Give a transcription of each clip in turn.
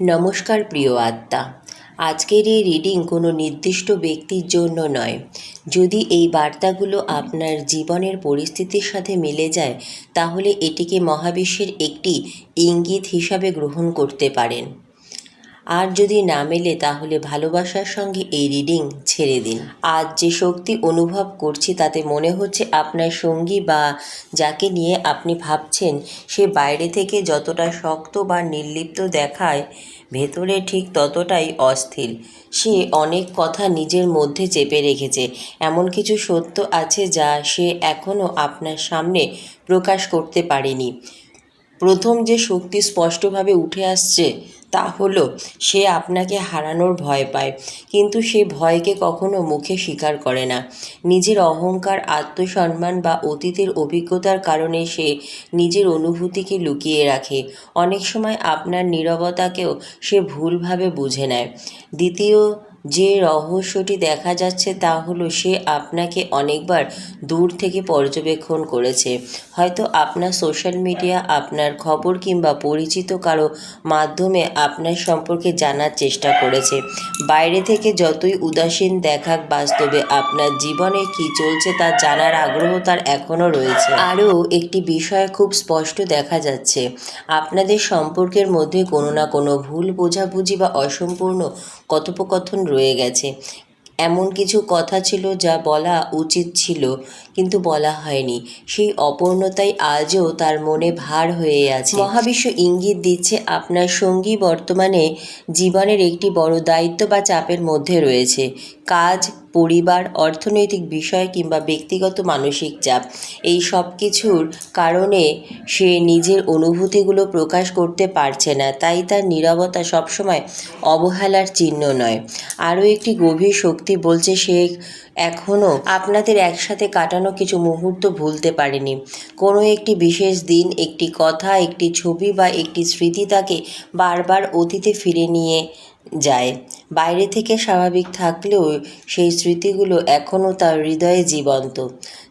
নমস্কার প্রিয় আত্মা। আজকের এই রিডিং কোনো নির্দিষ্ট ব্যক্তির জন্য নয়। যদি এই বার্তাগুলো আপনার জীবনের পরিস্থিতির সাথে মিলে যায়, তাহলে এটিকে মহাবিশ্বের একটি ইঙ্গিত হিসাবে গ্রহণ করতে পারেন। আর যদি না মেলে, তাহলে ভালোবাসার সঙ্গে এই রিডিং ছেড়ে দিন। আজ যে শক্তি অনুভব করছি তাতে মনে হচ্ছে আপনার সঙ্গী বা যাকে নিয়ে আপনি ভাবছেন, সে বাইরে থেকে যতটা শক্ত বা নির্লিপ্ত দেখায়, ভেতরে ঠিক ততটাই অস্থির। সে অনেক কথা নিজের মধ্যে চেপে রেখেছে। এমন কিছু সত্য আছে যা সে এখনও আপনার সামনে প্রকাশ করতে পারেনি। প্রথম যে শক্তি স্পষ্টভাবে উঠে আসছে তা হলো, সে আপনাকে হারানোর ভয় পায়, কিন্তু সে ভয়কে কখনো মুখে স্বীকার করে না। নিজের অহংকার, আত্মসম্মান বা অতীতের অভিজ্ঞতার কারণে সে নিজের অনুভূতিকে লুকিয়ে রাখে। অনেক সময় আপনার নীরবতাকেও সে ভুলভাবে বুঝে নেয়। দ্বিতীয় যে রহস্যটি দেখা যাচ্ছে তা হলো, সে আপনাকে অনেকবার দূর থেকে পর্যবেক্ষণ করেছে। হয়তো আপনার সোশ্যাল মিডিয়া, আপনার খবর কিংবা পরিচিত কারো মাধ্যমে আপনার সম্পর্কে জানার চেষ্টা করেছে। বাইরে থেকে যতই উদাসীন দেখাক, বাস্তবে আপনার জীবনে কী চলছে তা জানার আগ্রহ তার এখনও রয়েছে। আরও একটি বিষয় খুব স্পষ্ট দেখা যাচ্ছে, আপনাদের সম্পর্কের মধ্যে কোনো না কোনো ভুল বোঝাবুঝি বা অসম্পূর্ণ কথোপকথন রয়ে গেছে। এমন কিছু কথা ছিল যা বলা উচিত ছিল, কিন্তু বলা হয়নি। সেই অপূর্ণতাই আজও তার মনে ভার হয়ে আছে। মহাবিশ্ব ইঙ্গিত দিচ্ছে, আপনার সঙ্গী বর্তমানে জীবনের একটি বড় দায়িত্ব বা চাপের মধ্যে রয়েছে। কাজ, পরিবার, অর্থনৈতিক বিষয় কিংবা ব্যক্তিগত মানসিক চাপ, এই সব কিছুর কারণে সে নিজের অনুভূতিগুলো প্রকাশ করতে পারছে না। তাই তার নীরবতা সবসময় অবহেলার চিহ্ন নয়। আরও একটি গভীর শক্তি বলছে, সে এখনও আপনাদের একসাথে কাটানো কিছু মুহূর্ত ভুলতে পারেনি। কোনো একটি বিশেষ দিন, একটি কথা, একটি ছবি বা একটি স্মৃতি তাকে বারবার অতীতে ফিরে নিয়ে যায়। বাইরে থেকে স্বাভাবিক থাকলেও সেই স্মৃতিগুলো এখনও তার হৃদয়ে জীবন্ত।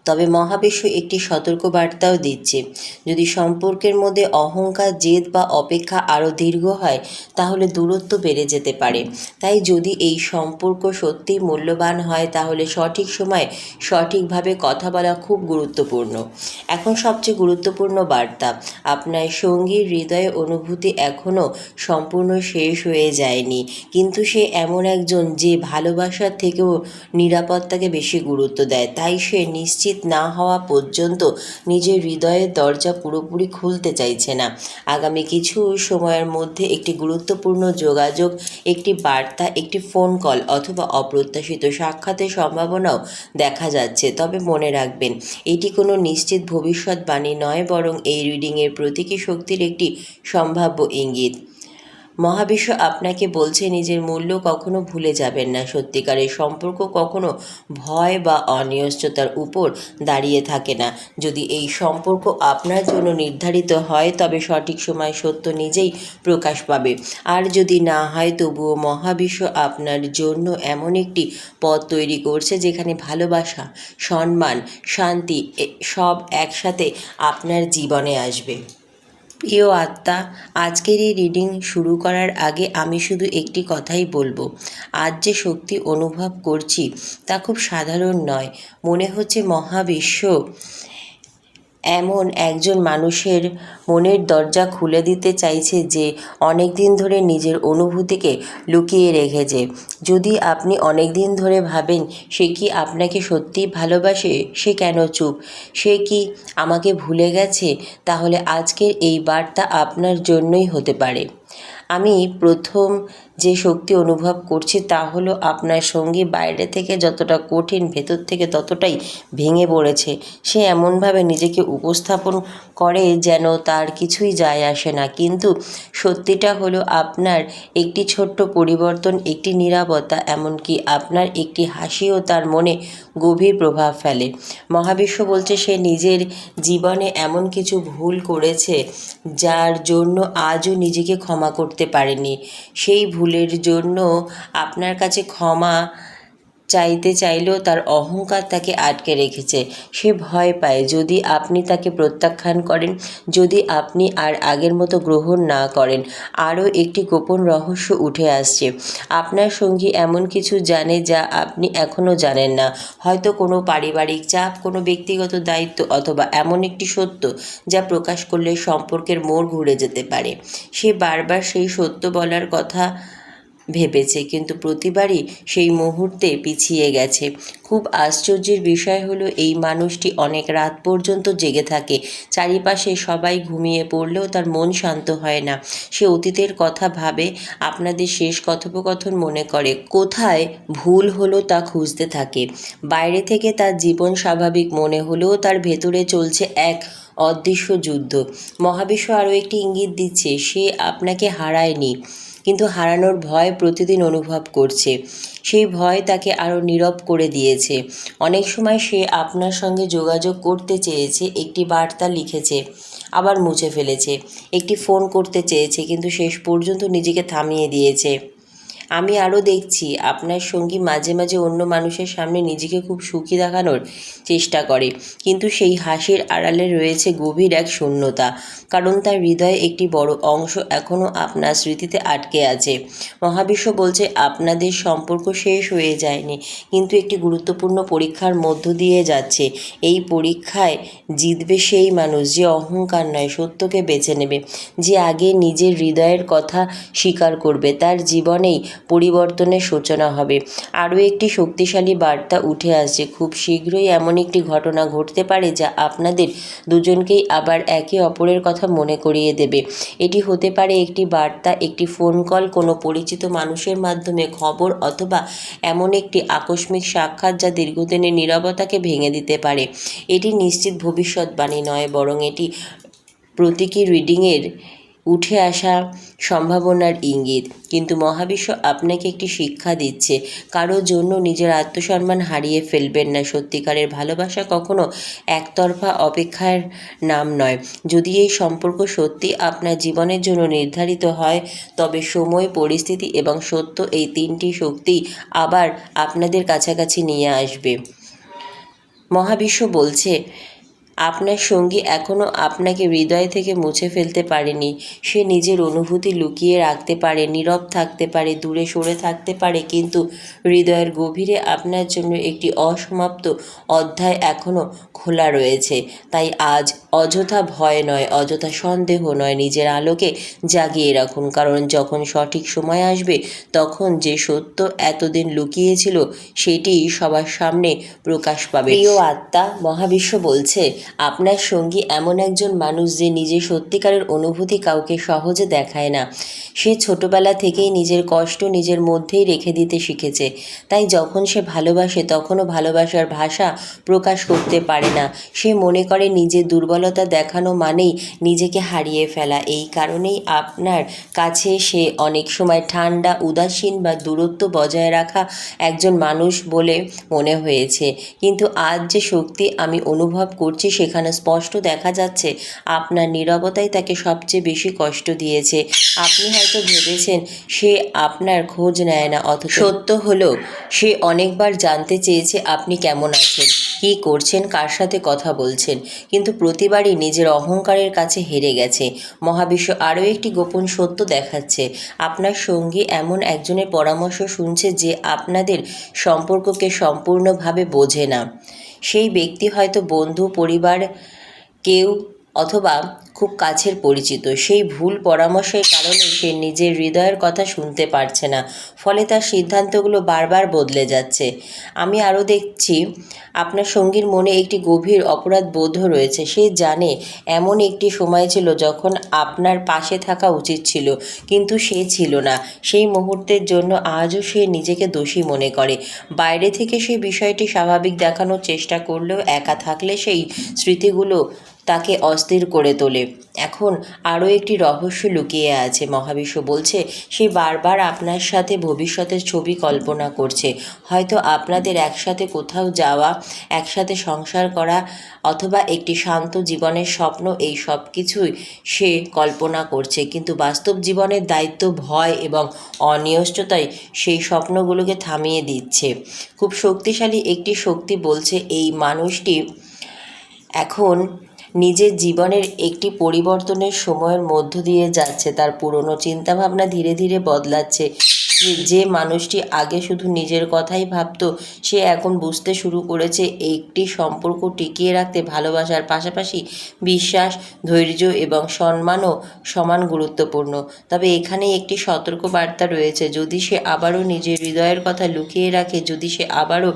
তবে মহাবিশ্ব একটি সতর্কবার্তাও দিচ্ছে, যদি সম্পর্কের মধ্যে অহংকার, জেদ বা অপেক্ষা আরও দীর্ঘ হয়, তাহলে দূরত্ব বেড়ে যেতে পারে। তাই যদি এই সম্পর্ক সত্যিই মূল্যবান হয়, তাহলে সঠিক সময়ে সঠিকভাবে কথা বলা খুব গুরুত্বপূর্ণ। এখন সবচেয়ে গুরুত্বপূর্ণ বার্তা, আপনার সঙ্গীর হৃদয়ে অনুভূতি এখনও সম্পূর্ণ শেষ হয়ে যায়নি, কিন্তু সে এমন একজন যে ভালোবাসার থেকেও নিরাপত্তাকে বেশি গুরুত্ব দেয়। তাই সে নিশ্চিত না হওয়া পর্যন্ত নিজের হৃদয়ের দরজা পুরোপুরি খুলতে চাইছে না। আগামী কিছু সময়ের মধ্যে একটি গুরুত্বপূর্ণ যোগাযোগ, একটি বার্তা, একটি ফোন কল অথবা অপ্রত্যাশিত সাক্ষাতের সম্ভাবনাও দেখা যাচ্ছে। তবে মনে রাখবেন, এটি কোনো নিশ্চিত ভবিষ্যৎবাণী নয়, বরং এই রিডিংয়ের প্রতীকী শক্তির একটি সম্ভাব্য ইঙ্গিত। মহাবিশ্ব আপনাকে বলছে, নিজের মূল্য কখনো ভুলে যাবেন না। সত্যিকারের সম্পর্ক কখনো ভয় বা অনিশ্চয়তার উপর দাঁড়িয়ে থাকে না। যদি এই সম্পর্ক আপনার জন্য নির্ধারিত হয়, তবে সঠিক সময় সত্য নিজেই প্রকাশ পাবে। আর যদি না হয়, তবুও মহাবিশ্ব আপনার জন্য এমন একটি পথ তৈরি করছে যেখানে ভালোবাসা, সম্মান, শান্তি সব একসাথে আপনার জীবনে আসবে। প্রিয় আত্মা, আজকের এই রিডিং শুরু করার আগে আমি শুধু একটি কথাই বলবো। আজ যে শক্তি অনুভব করছি তা খুব সাধারণ নয়। মনে হচ্ছে মহাবিশ্ব এমন একজন মানুষের মনের দরজা খুলে দিতে চাইছে যে অনেক দিন ধরে নিজের অনুভূতিকে লুকিয়ে রেখেছে। যদি আপনি অনেক দিন ধরে ভাবেন, সে কি আপনাকে সত্যিই ভালোবাসে, সে কেন চুপ, সে কি আমাকে ভুলে গেছে, তাহলে আজকের এই বার্তা আপনার জন্যই হতে পারে। আমি প্রথম যে শক্তি অনুভব করছি তা হলো, আপনার সঙ্গী বাইরে থেকে যতটা কঠিন, ভেতর থেকে ততটাই ভেঙে পড়েছে। সে এমনভাবে নিজেকে উপস্থাপন করে যেন তার কিছুই যায় আসে না, কিন্তু সত্যিটা হলো, আপনার একটি ছোট্ট পরিবর্তন, একটি নীরবতা, এমনকি আপনার একটি হাসিও তার মনে গভীর প্রভাব ফেলে। মহাবিশ্ব বলছে, সে নিজের জীবনে এমন কিছু ভুল করেছে যার জন্য আজও নিজেকে ক্ষমা করতে পারেনি। সেই ভুলের জন্য আপনার কাছে ক্ষমা চাইতে চাইলেও তার অহংকার তাকে আটকে রেখেছে। সে ভয় পায় যদি আপনি তাকে প্রত্যাখ্যান করেন, যদি আপনি আর আগের মতো গ্রহণ না করেন। আরও একটি গোপন রহস্য উঠে আসছে। আপনার সঙ্গী এমন কিছু জানে যা আপনি এখনও জানেন না। হয়তো কোনো পারিবারিক চাপ, কোনো ব্যক্তিগত দায়িত্ব, অথবা এমন একটি সত্য যা প্রকাশ করলে সম্পর্কের মোড় ঘুরে যেতে পারে। সে বারবার সেই সত্য বলার কথা ভেবেছে, কিন্তু প্রতিবারই সেই মুহূর্তে পিছিয়ে গেছে। খুব আশ্চর্যের বিষয় হলো এই মানুষটি অনেক রাত পর্যন্ত জেগে থাকে। চারিপাশে সবাই ঘুমিয়ে পড়লেও তার মন শান্ত হয় না। সে অতীতের কথা ভাবে, আপনাদের শেষ কথোপকথন মনে করে, কোথায় ভুল হলো তা খুঁজতে থাকে। বাইরে থেকে তার জীবন স্বাভাবিক মনে হলেও তার ভেতরে চলছে এক অদৃশ্য যুদ্ধ। মহাবিশ্ব আরও একটি ইঙ্গিত দিচ্ছে, সে আপনাকে হারায়নি, কিন্তু হারানোর ভয় প্রতিদিন অনুভব করছে। সেই ভয় তাকে আরও নীরব করে দিয়েছে। অনেক সময় সে আপনার সঙ্গে যোগাযোগ করতে চেয়েছে, একটি বার্তা লিখেছে, আবার মুছে ফেলেছে। একটি ফোন করতে চেয়েছে, কিন্তু শেষ পর্যন্ত নিজেকে থামিয়ে দিয়েছে। আমি আরও দেখছি আপনার সঙ্গী মাঝে মাঝে অন্য মানুষের সামনে নিজেকে খুব সুখী দেখানোর চেষ্টা করে, কিন্তু সেই হাসির আড়ালে রয়েছে গভীর এক শূন্যতা, কারণ তার হৃদয়ে একটি বড় অংশ এখনও আপনার স্মৃতিতে আটকে আছে। মহাবিশ্ব বলছে আপনাদের সম্পর্ক শেষ হয়ে যায়নি, কিন্তু একটি গুরুত্বপূর্ণ পরীক্ষার মধ্য দিয়ে যাচ্ছে। এই পরীক্ষায় জিতবে সেই মানুষ যে অহংকার নয়, সত্যকে বেছে নেবে, যে আগে নিজের হৃদয়ের কথা স্বীকার করবে। তার জীবনেই পরিবর্তনের সূচনা হবে। আরও একটি শক্তিশালী বার্তা উঠে আসছে। খুব শীঘ্রই এমন একটি ঘটনা ঘটতে পারে যা আপনাদের দুজনকেই আবার একে অপরের কথা মনে করিয়ে দেবে। এটি হতে পারে একটি বার্তা, একটি ফোন কল, কোনো পরিচিত মানুষের মাধ্যমে খবর, অথবা এমন একটি আকস্মিক সাক্ষাৎ যা দীর্ঘদিনের নীরবতাকে ভেঙে দিতে পারে। এটি নিশ্চিত ভবিষ্যৎবাণী নয়, বরং এটি প্রতীকী রিডিংয়ের উঠে আসা সম্ভাবনার ইঙ্গিত। কিন্তু মহাবিশ্ব আপনাকে একটি শিক্ষা দিচ্ছে, কারোর জন্য নিজের আত্মসম্মান হারিয়ে ফেলবেন না। সত্যিকারের ভালোবাসা কখনো একতরফা অপেক্ষার নাম নয়। যদি এই সম্পর্ক সত্যি আপনার জীবনের জন্য নির্ধারিত হয়, তবে সময়, পরিস্থিতি এবং সত্য, এই তিনটি শক্তি আবার আপনাদের কাছাকাছি নিয়ে আসবে। মহাবিশ্ব বলছে আপনার সঙ্গী এখনও আপনাকে হৃদয় থেকে মুছে ফেলতে পারেনি। সে নিজের অনুভূতি লুকিয়ে রাখতে পারে, নীরব থাকতে পারে, দূরে সরে থাকতে পারে, কিন্তু হৃদয়ের গভীরে আপনার জন্য একটি অসমাপ্ত অধ্যায় এখনও খোলা রয়েছে। তাই আজ অযথা ভয় নয়, অযথা সন্দেহ নয়, নিজের আলোকে জাগিয়ে রাখুন, কারণ যখন সঠিক সময় আসবে, তখন যে সত্য এতদিন লুকিয়েছিল সেটি সবার সামনে প্রকাশ পাবে। প্রিয় আত্মা, মহাবিশ্ব বলছে আপনার সঙ্গী এমন একজন মানুষ যে নিজের সত্যিকারের অনুভূতি কাউকে সহজে দেখায় না। সে ছোটবেলা থেকেই নিজের কষ্ট নিজের মধ্যেই রেখে দিতে শিখেছে। তাই যখন সে ভালোবাসে, তখনও ভালোবাসার ভাষা প্রকাশ করতে পারে না। সে মনে করে নিজের দুর্বলতা দেখানো মানেই নিজেকে হারিয়ে ফেলা। এই কারণেই আপনার কাছে সে অনেক সময় ঠান্ডা, উদাসীন বা দূরত্ব বজায় রাখা একজন মানুষ বলে মনে হয়েছে। কিন্তু আজ যে শক্তি আমি অনুভব করছি, সেখানে স্পষ্ট দেখা যাচ্ছে আপনার নীরবতাই তাকে সবচেয়ে বেশি কষ্ট দিয়েছে। আপনি হয়তো ভেবেছেন সে আপনার খোঁজ নেয় না, অথচ সত্য হলো সে অনেকবার জানতে চেয়েছে আপনি কেমন আছেন, কী করছেন, কার সাথে কথা বলছেন, কিন্তু প্রতিবারই নিজের অহংকারের কাছে হেরে গেছে। মহাবিশ্ব আরও একটি গোপন সত্য দেখাচ্ছে, আপনার সঙ্গী এমন একজনের পরামর্শ শুনছে যে আপনাদের সম্পর্ককে সম্পূর্ণভাবে বোঝে না। সেই ব্যক্তি হয়তো বন্ধু, পরিবার, কেউ, অথবা খুব কাছের পরিচিত। সেই ভুল পরামর্শের কারণে সে নিজের হৃদয়ের কথা শুনতে পারছে না, ফলে তার সিদ্ধান্তগুলো বারবার বদলে যাচ্ছে। আমি আরও দেখছি আপনার সঙ্গীর মনে একটি গভীর অপরাধ বোধও রয়েছে। সে জানে এমন একটি সময় ছিল যখন আপনার পাশে থাকা উচিত ছিল, কিন্তু সে ছিল না। সেই মুহূর্তের জন্য আজও সে নিজেকে দোষী মনে করে। বাইরে থেকে সেই বিষয়টি স্বাভাবিক দেখানোর চেষ্টা করলেও একা থাকলে সেই স্মৃতিগুলো তাকে অস্থির করে তোলে। এখন আরও একটি রহস্য লুকিয়ে আছে। মহাবিশ্ব বলছে সে বারবার আপনার সাথে ভবিষ্যতের ছবি কল্পনা করছে। হয়তো আপনাদের একসাথে কোথাও যাওয়া, একসাথে সংসার করা, অথবা একটি শান্ত জীবনের স্বপ্ন। এই সব কিছুই সে কল্পনা করছে, কিন্তু বাস্তব জীবনের দায়িত্ব, ভয় এবং অনিশ্চয়তায় সেই স্বপ্নগুলোকে থামিয়ে দিচ্ছে। খুব শক্তিশালী একটি শক্তি বলছে এই মানুষটি এখন নিজের জীবনের একটি পরিবর্তনের সময়ের মধ্য দিয়ে যাচ্ছে। তার পুরনো চিন্তাভাবনা ধীরে ধীরে বদলাচ্ছে। যে মানুষটি আগে শুধু নিজের কথাই ভাবতো, সে এখন বুঝতে শুরু করেছে একটি সম্পর্ক টিকিয়ে রাখতে ভালোবাসার পাশাপাশি বিশ্বাস, ধৈর্য এবং সম্মানও সমান গুরুত্বপূর্ণ। তবে এখানে একটি সতর্ক বার্তা রয়েছে। যদি সে আবারও নিজের হৃদয়ের কথা লুকিয়ে রাখে, যদি সে আবারও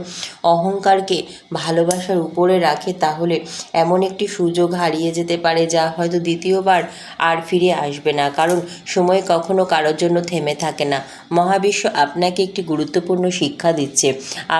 অহংকারকে ভালোবাসার উপরে রাখে, তাহলে এমন একটি সুযোগ হারিয়ে যেতে পারে যা হয়তো দ্বিতীয়বার আর ফিরে আসবে না। কারণ সময় কখনো কারোর জন্য থেমে থাকে না। মহাবিশ্ব আপনাকে একটি গুরুত্বপূর্ণ শিক্ষা দিচ্ছে।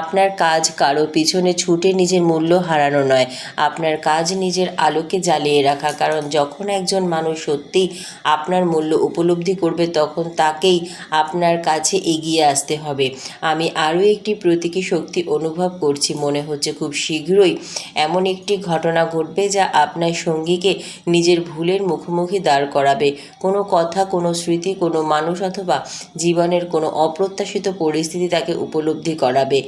আপনার কাজ কারো পিছনে ছুটে নিজের মূল্য হারানো নয়। আপনার কাজ নিজের আলোকে জ্বালিয়ে রাখা। কারণ যখন একজন মানুষ সত্যিই আপনার মূল্য উপলব্ধি করবে, তখন তাকেই আপনার কাছে এগিয়ে আসতে হবে। আমি আরও একটি প্রতীকী শক্তি অনুভব করছি। মনে হচ্ছে খুব শীঘ্রই এমন একটি ঘটনা ঘটবে যা আপনার সঙ্গীকে নিজের ভুলের মুখোমুখি দাঁড় করাবে। কোনো কথা, কোনো স্মৃতি, কোনো মানুষ অথবা জীবনের কোনো অপ্রত্যাশিত পরিস্থিতি তাকে উপলব্ধি করাবে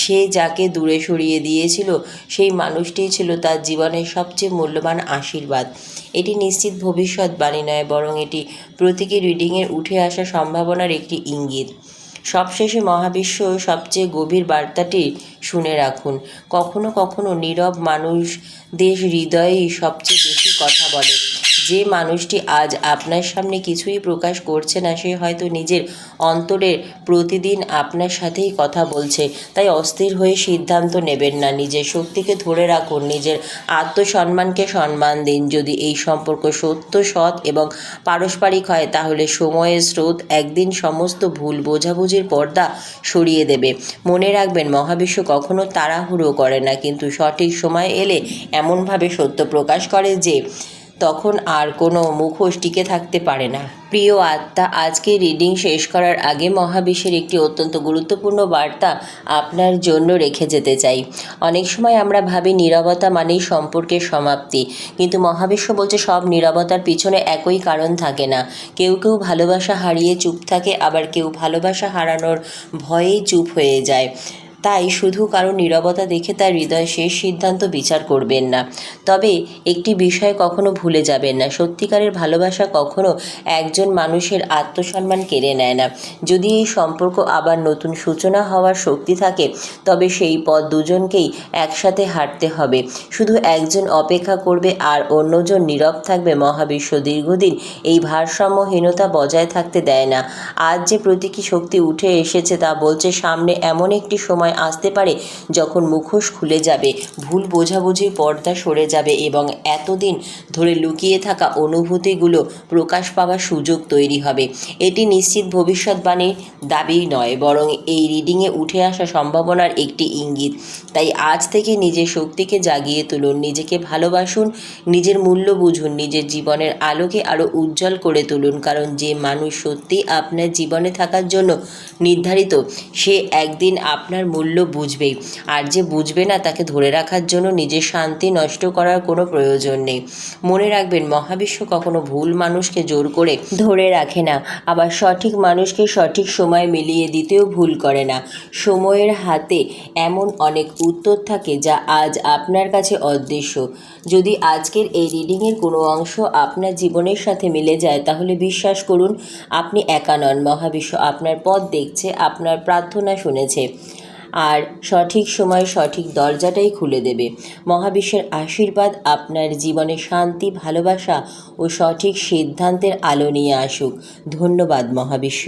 সে যাকে দূরে সরিয়ে দিয়েছিল, সেই মানুষটিই ছিল তার জীবনের সবচেয়ে মূল্যবান আশীর্বাদ। এটি নিশ্চিত ভবিষ্যৎবাণী নয়, বরং এটি প্রতীকী রিডিংয়ের উঠে আসা সম্ভাবনার একটি ইঙ্গিত। সবশেষে মহাবিশ্ব সবচেয়ে গভীর বার্তাটি শুনে রাখুন। কখনো কখনো নীরব মানুষদের হৃদয়েই সবচেয়ে বেশি কথা বলে। যে মানুষটি আজ আপনার সামনে কিছুই প্রকাশ করছে না, সে হয়তো নিজের অন্তরের প্রতিদিন আপনার সাথেই কথা বলছে। তাই অস্থির হয়ে সিদ্ধান্ত নেবেন না। নিজের শক্তিকে ধরে রাখুন, নিজের আত্মসম্মানকে সম্মান দিন। যদি এই সম্পর্ক সত্য, সৎ এবং পারস্পরিক হয়, তাহলে সময়ের স্রোত একদিন সমস্ত ভুল বোঝাবুঝির পর্দা সরিয়ে দেবে। মনে রাখবেন, মহাবিশ্ব কখনো তাড়াহুড়ো করে না, কিন্তু সঠিক সময় এলে এমনভাবে সত্য প্রকাশ করে যে তখন আর কোনো মুখোশ টিকে থাকতে পারে না। প্রিয় আত্মা, আজকে রিডিং শেষ করার আগে মহাবিশ্বের একটি অত্যন্ত গুরুত্বপূর্ণ বার্তা আপনার জন্য রেখে যেতে চাই। অনেক সময় আমরা ভাবি নীরবতা মানেই সম্পর্কের সমাপ্তি, কিন্তু মহাবিশ্ব বলছে সব নীরবতার পিছনে একই কারণ থাকে না। কেউ কেউ ভালোবাসা হারিয়ে চুপ থাকে, আবার কেউ ভালোবাসা হারানোর ভয়েই চুপ হয়ে যায়। তাই শুধু কারো নীরবতা দেখে তার হৃদয় শেষ সিদ্ধান্ত বিচার করবেন না। তবে একটি বিষয় কখনো ভুলে যাবেন না, সত্যিকারের ভালোবাসা কখনো একজন মানুষের আত্মসম্মান কেড়ে নেয় না। যদি এই সম্পর্ক আবার নতুন সূচনা হওয়ার শক্তি থাকে, তবে সেই পথ দুজনকেই একসাথে হাঁটতে হবে। শুধু একজন অপেক্ষা করবে আর অন্যজন নীরব থাকবে। মহাবিশ্ব দীর্ঘদিন এই ভারসাম্যহীনতা বজায় থাকতে দেয় না। আজ যে প্রতীকী শক্তি উঠে এসেছে তা বলছে সামনে এমন একটি সময় আসতে পারে যখন মুখোশ খুলে যাবে, ভুল বোঝাবুঝির পর্দা সরে যাবে এবং এতদিন ধরে লুকিয়ে থাকা অনুভূতিগুলো প্রকাশ পাওয়ার সুযোগ তৈরি হবে। এটি নিশ্চিত ভবিষ্যৎবাণীর দাবি নয়, বরং এই রিডিংয়ে উঠে আসা সম্ভাবনার একটি ইঙ্গিত। তাই আজ থেকে নিজের শক্তিকে জাগিয়ে তুলুন, নিজেকে ভালোবাসুন, নিজের মূল্য বুঝুন, নিজের জীবনের আলোকে আরও উজ্জ্বল করে তুলুন। কারণ যে মানুষ সত্যি আপনার জীবনে থাকার জন্য নির্ধারিত, সে একদিন আপনার মূল্য বুঝবেই। আর যে বুঝবে না, তাকে ধরে রাখার জন্য নিজের শান্তি নষ্ট করার কোনো প্রয়োজন নেই। মনে রাখবেন, মহাবিশ্ব কখনো ভুল মানুষকে জোর করে ধরে রাখে না, আবার সঠিক মানুষকে সঠিক সময় মিলিয়ে দিতেও ভুল করে না। সময়ের হাতে এমন অনেক উত্তর থাকে যা আজ আপনার কাছে অদৃশ্য। যদি আজকের এই রিডিংয়ের কোনো অংশ আপনার জীবনের সাথে মিলে যায়, তাহলে বিশ্বাস করুন, আপনি একা নন। মহাবিশ্ব আপনার পথ দেখছে, আপনার প্রার্থনা শুনেছে, আর সঠিক সময় সঠিক দরজাটাই খুলে দেবে। মহাবিশ্বের আশীর্বাদ আপনার জীবনে শান্তি, ভালোবাসা ও সঠিক সিদ্ধান্তের আলো নিয়ে আসুক। ধন্যবাদ মহাবিশ্ব।